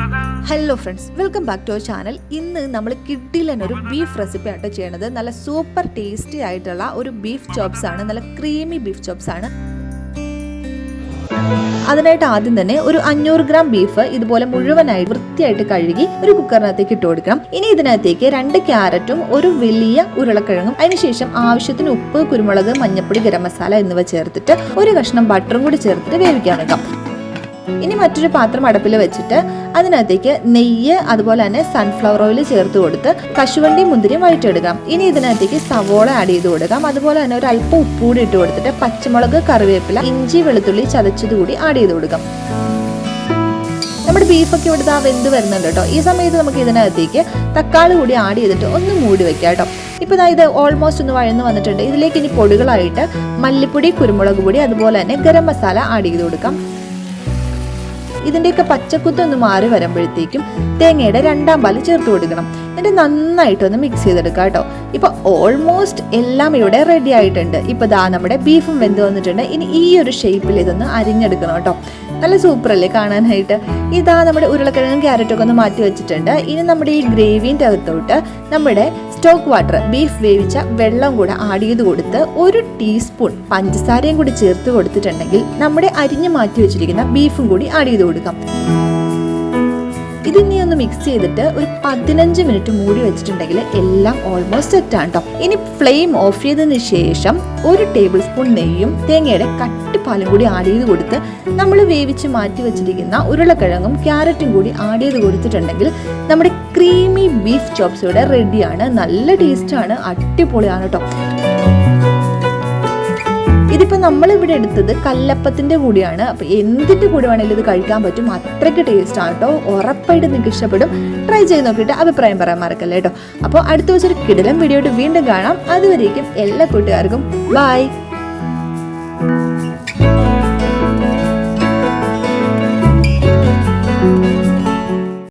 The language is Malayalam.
Hello friends, welcome back to our channel. ഇന്ന് നമ്മൾ കിഡിലൊരു ബീഫ് റെസിപ്പി ആയിട്ട് ചെയ്യണത്. നല്ല സൂപ്പർ ടേസ്റ്റി ആയിട്ടുള്ള ഒരു ബീഫ് ചോപ്സ് ആണ്. നല്ല ക്രീമി ബീഫ് ചോപ്സ് ആണ്. അതിനായിട്ട് ആദ്യം തന്നെ ഒരു 500 ഗ്രാം ബീഫ് ഇതുപോലെ മുഴുവനായി വൃത്തിയായിട്ട് കഴുകി ഒരു കുക്കറിനകത്തേക്ക് ഇട്ട് കൊടുക്കണം. ഇനി ഇതിനകത്തേക്ക് 2 ക്യാരറ്റും ഒരു വലിയ ഉരുളക്കിഴങ്ങും അതിനുശേഷം ആവശ്യത്തിന് ഉപ്പ്, കുരുമുളക്, മഞ്ഞപ്പൊടി, ഗരം മസാല എന്നിവ ചേർത്തിട്ട് ഒരു കഷ്ണം ബട്ടറും കൂടി ചേർത്തിട്ട് വേവിക്കാൻ വെക്കാം. ഇനി മറ്റൊരു പാത്രം അടുപ്പിൽ വെച്ചിട്ട് അതിനകത്തേക്ക് നെയ്യ് അതുപോലെ തന്നെ സൺഫ്ലവർ ഓയിൽ ചേർത്ത് കൊടുത്ത് കശുവണ്ടി മുന്തിരിയും വഴറ്റിയെടുക്കാം. ഇനി ഇതിനകത്തേക്ക് സവോള ആഡ് ചെയ്ത് കൊടുക്കാം. അതുപോലെ തന്നെ ഒരു അല്പം ഉപ്പ് കൂടി ഇട്ട് കൊടുത്തിട്ട് പച്ചമുളക്, കറിവേപ്പില, ഇഞ്ചി, വെളുത്തുള്ളി ചതച്ചത് കൂടി ആഡ് ചെയ്ത് കൊടുക്കാം. നമ്മുടെ ബീഫൊക്കെ ഇവിടുത്തെ വെന്ത് വരുന്നുണ്ട് കേട്ടോ. ഈ സമയത്ത് നമുക്ക് ഇതിനകത്തേക്ക് തക്കാളി കൂടി ആഡ് ചെയ്തിട്ട് ഒന്ന് മൂടി വെക്കാം കേട്ടോ. ഇപ്പോൾ ഇത് ഓൾമോസ്റ്റ് ഒന്ന് വഴന്ന് വന്നിട്ടുണ്ട്. ഇതിലേക്ക് ഇനി പൊടികളായിട്ട് മല്ലിപ്പൊടി, കുരുമുളക് പൊടി അതുപോലെ തന്നെ ഗരം മസാല ആഡ് ചെയ്ത് കൊടുക്കാം. ഇതിൻ്റെയൊക്കെ പച്ചക്കുത്തൊന്ന് മാറി വരുമ്പോഴത്തേക്കും തേങ്ങയുടെ 2ാം പാല് ചേർത്ത് കൊടുക്കണം. എന്നിട്ട് നന്നായിട്ടൊന്ന് മിക്സ് ചെയ്തെടുക്കാം കേട്ടോ. ഇപ്പോൾ ഓൾമോസ്റ്റ് എല്ലാം ഇവിടെ റെഡി ആയിട്ടുണ്ട്. ഇപ്പോൾ നമ്മുടെ ബീഫും വെന്ത് വന്നിട്ടുണ്ട്. ഇനി ഈ ഒരു ഷേപ്പിൽ ഇതൊന്ന് അരിഞ്ഞെടുക്കണം കേട്ടോ. നല്ല സൂപ്പറല്ലേ കാണാനായിട്ട്. നമ്മുടെ ഉരുളക്കിഴങ്ങും ക്യാരറ്റൊക്കെ ഒന്ന് മാറ്റി വെച്ചിട്ടുണ്ട്. ഇനി നമ്മുടെ ഈ ഗ്രേവിൻ്റെ അകത്തോട്ട് നമ്മുടെ സ്റ്റോക്ക് വാട്ടർ, ബീഫ് വേവിച്ച വെള്ളം കൂടെ ആഡ് ചെയ്ത് കൊടുത്ത് 1 ടീസ്പൂൺ പഞ്ചസാരയും കൂടി ചേർത്ത് കൊടുത്തിട്ടുണ്ടെങ്കിൽ നമ്മുടെ അരിഞ്ഞ് മാറ്റി വെച്ചിരിക്കുന്ന ബീഫും കൂടി ആഡ് ചെയ്ത് കൊടുക്കാം. ഇതിനി ഒന്ന് മിക്സ് ചെയ്തിട്ട് ഒരു 15 മിനിറ്റ് മൂടി വെച്ചിട്ടുണ്ടെങ്കിൽ എല്ലാം ഓൾമോസ്റ്റ് സെറ്റാണ് കേട്ടോ. ഇനി ഫ്ലെയിം ഓഫ് ചെയ്തതിന് ശേഷം 1 ടേബിൾ സ്പൂൺ നെയ്യും തേങ്ങയുടെ കട്ടിപ്പാലും കൂടി ആഡ് ചെയ്ത് കൊടുത്ത് നമ്മൾ വേവിച്ച് മാറ്റി വെച്ചിരിക്കുന്ന ഉരുളക്കിഴങ്ങും ക്യാരറ്റും കൂടി ആഡ് ചെയ്ത് കൊടുത്തിട്ടുണ്ടെങ്കിൽ നമ്മുടെ ക്രീമി ബീഫ് ചോപ്സ് ഇവിടെ റെഡിയാണ്. നല്ല ടേസ്റ്റാണ്, അടിപൊളിയാണ് കേട്ടോ. ഇതിപ്പോൾ നമ്മളിവിടെ എടുത്തത് കല്ലപ്പത്തിൻ്റെ കൂടിയാണ്. അപ്പോൾ എന്തിൻ്റെ കൂടെ വേണമെങ്കിലും ഇത് കഴിക്കാൻ പറ്റും. അത്രയ്ക്ക് ടേസ്റ്റാണ് കേട്ടോ. ഉറപ്പായിട്ട് നിങ്ങൾക്ക് ഇഷ്ടപ്പെടും. ട്രൈ ചെയ്ത് നോക്കിയിട്ട് അഭിപ്രായം പറയാൻ മറക്കല്ലേ കേട്ടോ. അപ്പോൾ അടുത്ത ദിവസം ഒരു കിടിലൻ വീഡിയോ ആയിട്ട് വീണ്ടും കാണാം. അതുവരേക്കും എല്ലാ കൂട്ടുകാർക്കും ബൈ.